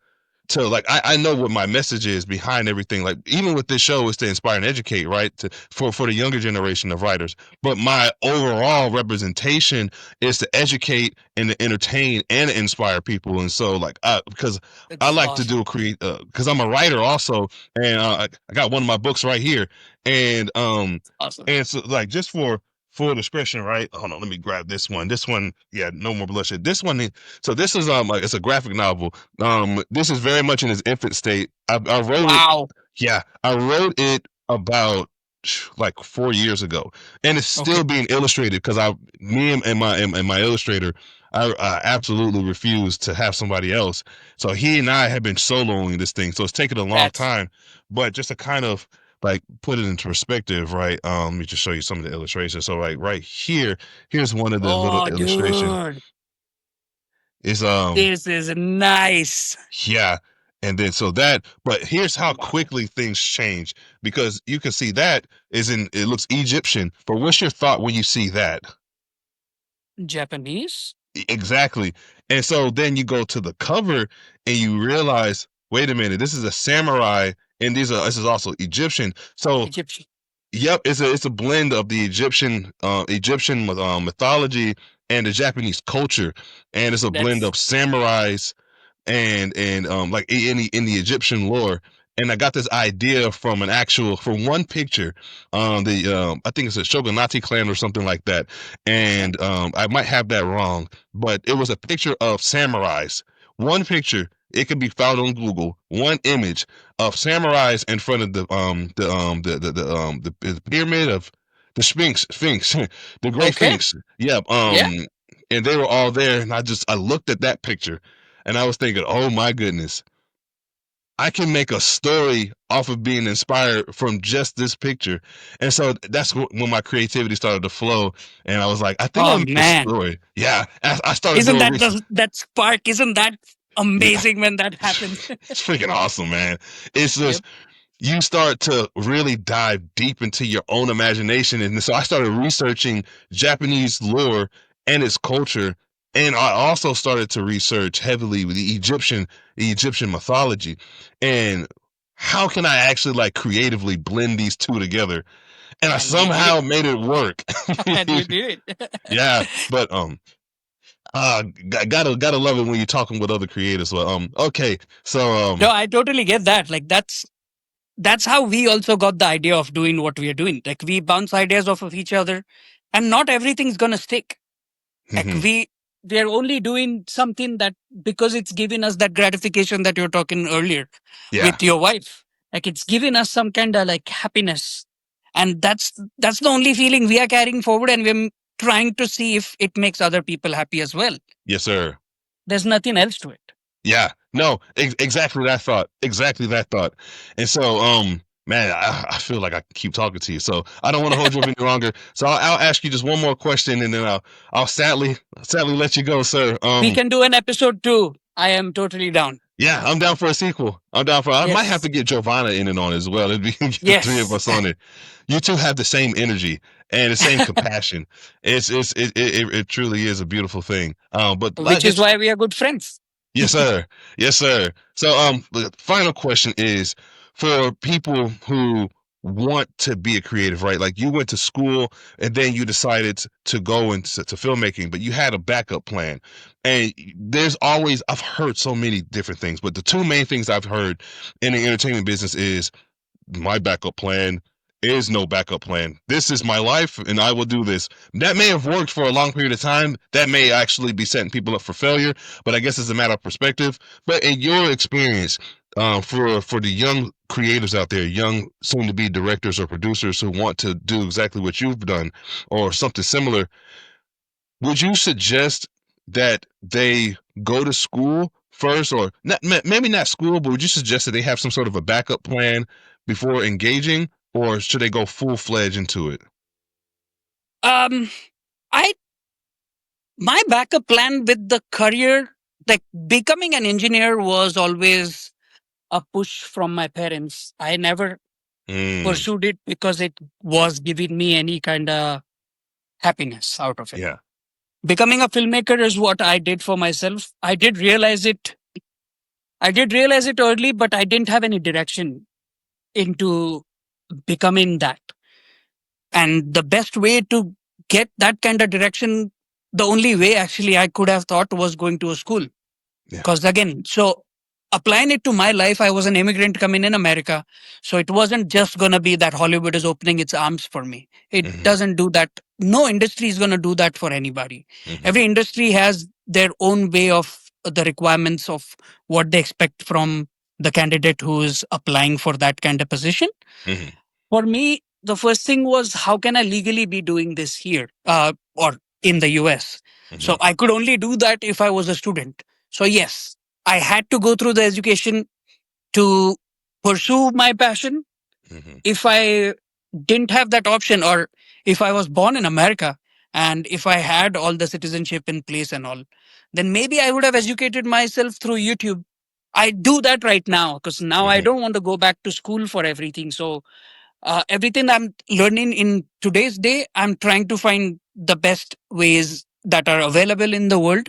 like I know what my message is behind everything. Like even with this show is to inspire and educate, right? For the younger generation of writers. But my overall representation is to educate and to entertain and to inspire people. And so like because I It's like to awesome. do create because I'm a writer also, and I got one of my books right here, and Awesome. and so like just for full discretion, right? Hold on, let me grab this one. This one, yeah, no more bloodshed. This one, so this is like it's a graphic novel. This is very much in its infant state. I wrote it. Wow. Yeah, I wrote it about like 4 years ago, and it's Okay. still being illustrated because me and my illustrator, I absolutely refuse to have somebody else. So he and I have been soloing this thing. So it's taken a long That's time, but just to kind of like put it into perspective, right? Let me just show you some of the illustrations. So like right here, here's one of the little oh, illustration. dude, Is this is nice. Yeah. And then so that, but here's how Wow. quickly things change because you can see that it looks Egyptian. But what's your thought when you see that? Japanese, Exactly. And so then you go to the cover and you realize, wait a minute, this is a samurai and this is also Egyptian. So Egyptian. yep, it's a blend of the Egyptian mythology and the Japanese culture, and it's a blend That's of samurais and like in the Egyptian lore. And I got this idea from one picture, the I think it's a Shogunati clan or something like that, okay. and I might have that wrong, but it was a picture of samurais. One picture, it could be found on Google. One image of samurais in front of the pyramid of the Sphinx, the Great Okay. Sphinx. Yep. Yeah. And they were all there, and I looked at that picture and I was thinking, oh my goodness, I can make a story off of being inspired from just this picture. And so that's when my creativity started to flow. And I was like, I think I Oh need a man, story. Yeah. I started isn't doing that research. that spark? Isn't that Yeah. amazing when that happens? It's freaking awesome, man. It's Yep. just, you start to really dive deep into your own imagination. And so I started researching Japanese lore and its culture. And I also started to research heavily with the Egyptian mythology. And how can I actually like creatively blend these two together? And I And you did it. somehow made it work. And you did it. Yeah, but gotta love it when you're talking with other creators. So okay, so No, I totally get that. Like that's how we also got the idea of doing what we are doing. Like we bounce ideas off of each other, and not everything's gonna stick. Like we're only doing something that because it's giving us that gratification that you're talking earlier yeah, with your wife. Like it's giving us some kind of like happiness, and that's the only feeling we are carrying forward, and we're trying to see if it makes other people happy as well. yes sir. There's nothing else to it. Yeah, no, exactly that thought. Exactly that thought. And so, man, I feel like I can keep talking to you. So I don't want to hold you up any longer. So I'll ask you just one more question, and then I'll sadly let you go, sir. We can do an episode 2. I am totally down. Yeah, I'm down for a sequel. I'm down for. I might have Yes. to get Giovanna in and on as well. It'd be get the three of Yes. us on it. You two have the same energy and the same compassion. It truly is a beautiful thing. But Which is just why we are good friends. yes, sir. Yes, sir. So, the final question is for people who want to be a creative, right? Like you went to school and then you decided to go into filmmaking, but you had a backup plan. And there's always, I've heard so many different things, but the two main things I've heard in the entertainment business is my backup plan is no backup plan. This is my life and I will do this. That may have worked for a long period of time. That may actually be setting people up for failure, but I guess it's a matter of perspective. But in your experience, for the young creatives out there, young soon to be directors or producers who want to do exactly what you've done or something similar, would you suggest that they go to school first, or not, maybe not school, but would you suggest that they have some sort of a backup plan before engaging, or should they go full fledged into it? Um, I my backup plan with the career, like becoming an engineer, was always a push from my parents. I never Mm, pursued it because it was giving me any kind of happiness out of it. yeah, Becoming a filmmaker is what I did for myself. I did realize it. I did realize it early, but I didn't have any direction into becoming that. And the best way to get that kind of direction, the only way actually I could have thought was going to a school. yeah, Because again, so applying it to my life, I was an immigrant coming in America. So it wasn't just going to be that Hollywood is opening its arms for me. It mm-hmm, doesn't do that. No industry is going to do that for anybody. mm-hmm, Every industry has their own way of the requirements of what they expect from the candidate who is applying for that kind of position. mm-hmm, For me, the first thing was how can I legally be doing this here or in the US? mm-hmm, So I could only do that if I was a student. So, yes, I had to go through the education to pursue my passion. mm-hmm, If I didn't have that option, or if I was born in America and if I had all the citizenship in place and all, then maybe I would have educated myself through YouTube. I do that right now because now I mm-hmm, don't want to go back to school for everything. So everything I'm learning in today's day, I'm trying to find the best ways that are available in the world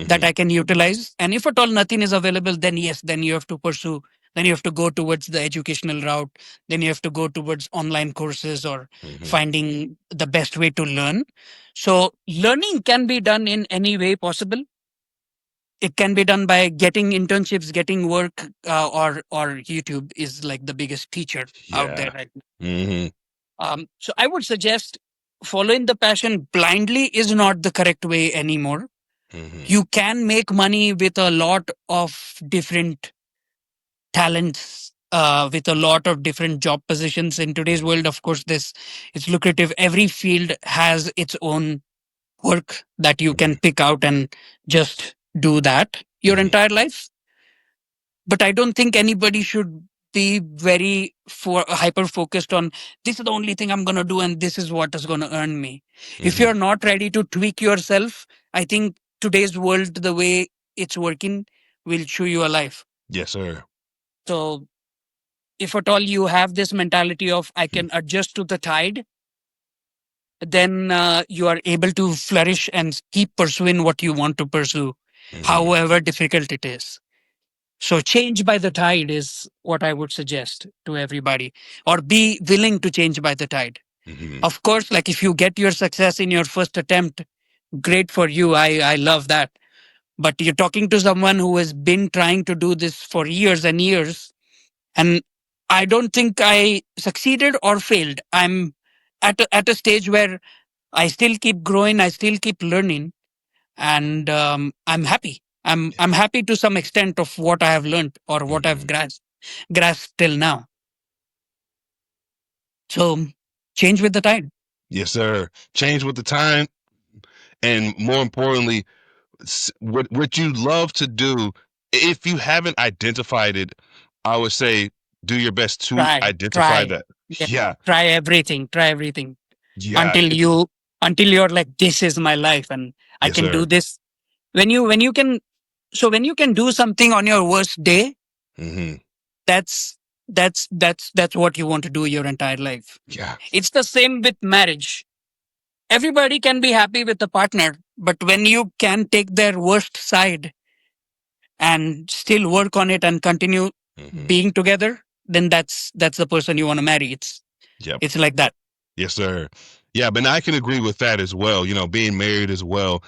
that mm-hmm, I can utilize. And if at all nothing is available, then yes, then you have to pursue, then you have to go towards the educational route, then you have to go towards online courses or mm-hmm, finding the best way to learn. So learning can be done in any way possible. It can be done by getting internships, getting work, or YouTube is like the biggest teacher out there yeah, right. mm-hmm, So I would suggest following the passion blindly is not the correct way anymore. mm-hmm, You can make money with a lot of different talents, with a lot of different job positions in today's mm-hmm, world. Of course, this it's lucrative. Every field has its own work that you mm-hmm, can pick out and just do that your mm-hmm. entire life. but I don't think anybody should be very for hyper focused on this is the only thing I'm going to do and this is what is going to earn me. If Hmm. you're not ready to tweak yourself, I think today's world, the way it's working, will chew you alive. Yes, sir. So if at all you have this mentality of I can adjust to the tide, then you are able to flourish and keep pursuing what you want to pursue, Hmm. however difficult it is. So change by the tide is what I would suggest to everybody, or be willing to change by the tide. Hmm. Of course, like if you get your success in your first attempt, great for you. I love that. But you're talking to someone who has been trying to do this for years and years. And I don't think I succeeded or failed. I'm at a stage where I still keep growing. I still keep learning, and I'm happy. I'm Yeah. happy to some extent of what I have learned or what I've Hmm. grasped till now. So change with the tide. Yes, sir. Change with the time, and more importantly, what you love to do. If you haven't identified it, I would say do your best to identify Try, that. yeah, Yeah, try everything yeah, until you're like this is my life and I yes, can do sir. this. When you can, so when you can do something on your worst day, Hmm. that's that's what you want to do your entire life. Yeah. It's the same with marriage. Everybody can be happy with a partner, but when you can take their worst side and still work on it and continue Hmm. being together, then that's the person you want to marry. Yep. It's like that. Yes, sir. Yeah, but I can agree with that as well. You know, being married as well.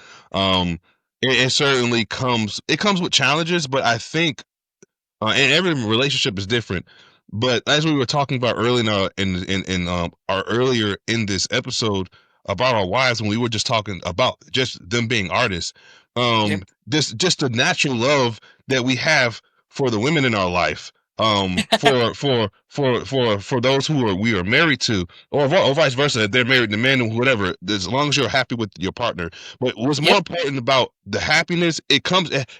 It certainly comes with challenges, but I think and every relationship is different. But as we were talking about earlier in our earlier in this episode about our wives, when we were just talking about just them being artists, Yep. this just the natural love that we have for the women in our life, for those who are we are married to, or vice versa, if they're married to men or whatever. As long as you're happy with your partner, but what's more Yep. important about the happiness,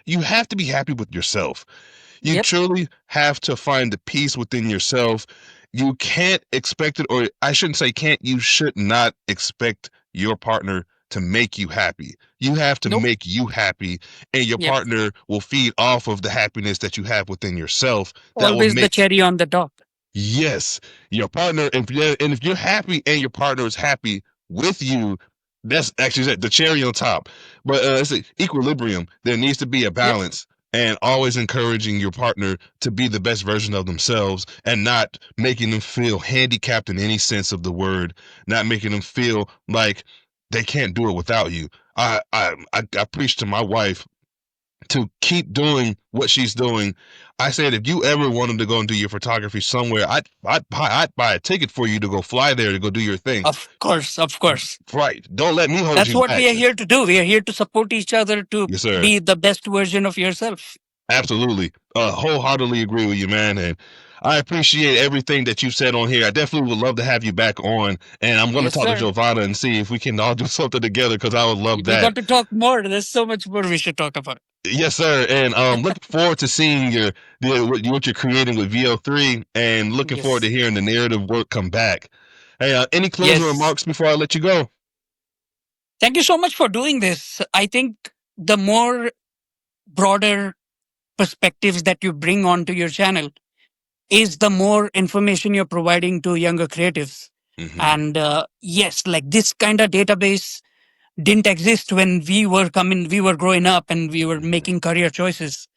you have to be happy with yourself. You Yep. truly have to find the peace within yourself. You can't expect it, or I shouldn't say can't, you should not expect your partner to make you happy. You have to Nope. make you happy, and your Yep. partner will feed off of the happiness that you have within yourself. That will Always the make, cherry on the top. yes, your partner, if you're happy and your partner is happy with you, that's actually the cherry on top. But it's an equilibrium. There needs to be a Yep. balance, and always encouraging your partner to be the best version of themselves, and not making them feel handicapped in any sense of the word, not making them feel like they can't do it without you. I preach to my wife to keep doing what she's doing. I said, if you ever wanted to go and do your photography somewhere, I'd buy a ticket for you to go fly there to go do your thing. Of course. Of course. Right. Don't let me hold That's you what back. we are here to do. We are here to support each other to Yes, sir. be the best version of yourself. Absolutely. Wholeheartedly agree with you, man. And I appreciate everything that you said on here. I definitely would love to have you back on. And I'm going to Yes, talk to sir. Giovanna and see if we can all do something together, because I would love We that. got to talk more. There's so much more we should talk about. Yes, sir. And looking forward to seeing what you're creating with VO3, and looking forward to Yes. hearing the narrative work come back. Hey, any closing Yes. remarks before I let you go? Thank you so much for doing this. I think the more broader perspectives that you bring onto your channel is the more information you're providing to younger creatives. Hmm. And yes, like this kind of database didn't exist when we were growing up and we were Hmm. making career choices.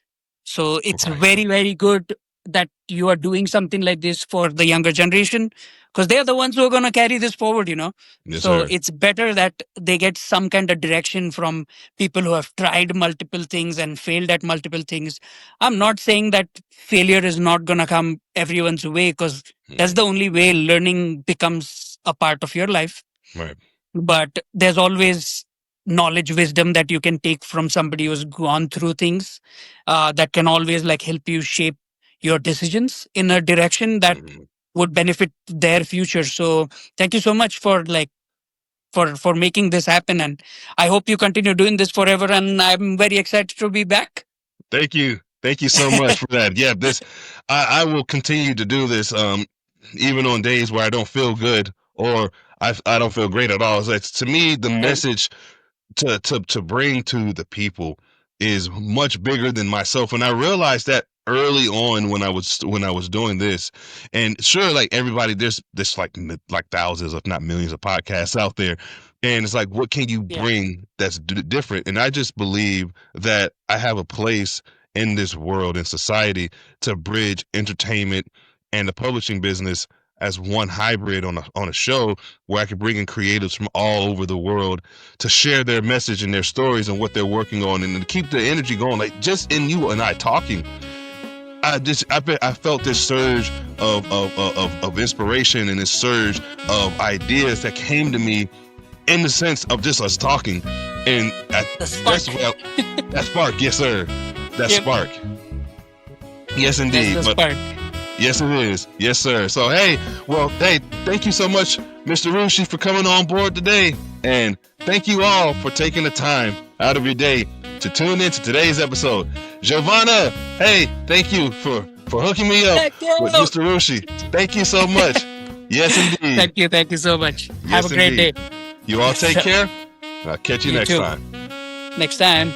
So it's Right. very, very good that you are doing something like this for the younger generation because they are the ones who are going to carry this forward, you know. Yes, So sir. it's better that they get some kind of direction from people who have tried multiple things and failed at multiple things. I'm not saying that failure is not going to come everyone's way because that's Hmm. the only way learning becomes a part of your life, Right. but there's always knowledge wisdom that you can take from somebody who's gone through things that can always like help you shape your decisions in a direction that Hmm. would benefit their future. So thank you so much for like for making this happen, and I hope you continue doing this forever, and I'm very excited to be back. Thank you. Thank you so much for that. Yeah, this I will continue to do this, even on days where I don't feel good or I don't feel great at all. It's to me the Right. message to bring to the people is much bigger than myself, and I realized that early on when I was doing this. And sure, like everybody, there's like thousands if not millions of podcasts out there, and it's like, what can you Yeah. bring that's different? And I just believe that I have a place in this world, in society, to bridge entertainment and the publishing business as one hybrid on a show where I could bring in creatives from all over the world to share their message and their stories and what they're working on, and to keep the energy going. Like just in you and I talking, I felt this surge of inspiration and this surge of ideas that came to me in the sense of just us talking, and The spark. that's what that spark, yes sir, that Yep. spark, yes That's indeed. the But spark. yes, it is. Yes, sir. So, hey, well, hey, thank you so much, Mr. Rushi, for coming on board today. And thank you all for taking the time out of your day to tune in to today's episode. Giovanna, hey, thank you for hooking me up Thank you. with Mr. Rushi. Thank you so much. Yes, indeed. Thank you. Thank you so much. Have a Yes, great day. indeed. You all take care. I'll catch you You next too. time. Next time.